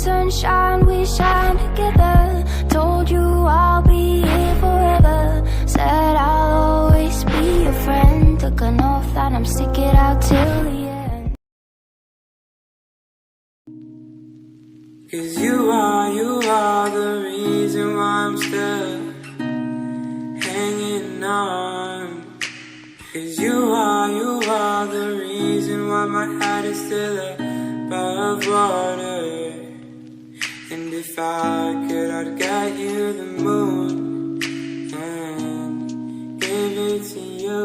sunshine, we shine together. Told you I'll be here forever. Said I'll always be your friend. Took an oath that I'm stick it out till the end. 'Cause you are the reason why I'm still hanging on. 'Cause you are the reason why my head is still above water. And if I could, I'd get you the moon and give it to you.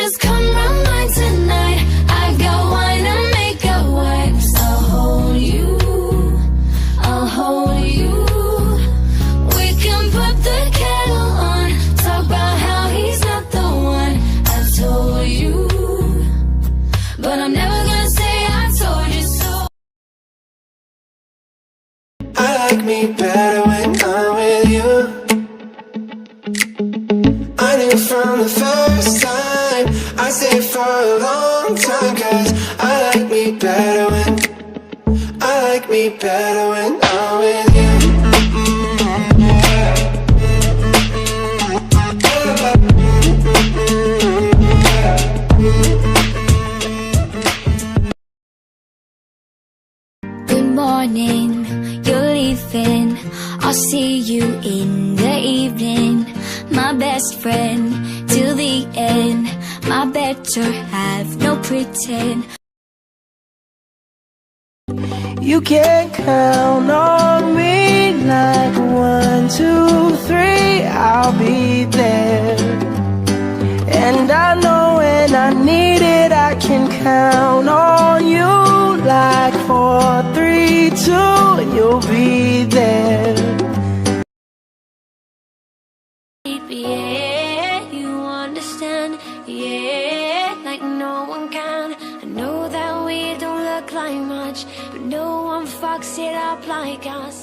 Just come round mine tonight. I got wine and makeup wipes. I'll hold you, I'll hold you. We can put the kettle on. Talk about how he's not the one. I've told you, but I'm never gonna say I told you so. I like me better when I'm with you. I knew from the first time, I stayed for a long time. 'Cause I like me better when I'm with you. Good morning, you're leaving. I'll see you in the evening. My best friend till the end. My better have no pretend. You can count on me like 1, 2, 3, I'll be there. And I know when I need it, I can count on you like 4, 3, 2, and you'll be there. Yeah, you understand. Yeah, like no one can. I know that we don't look like much, but no one fucks it up like us.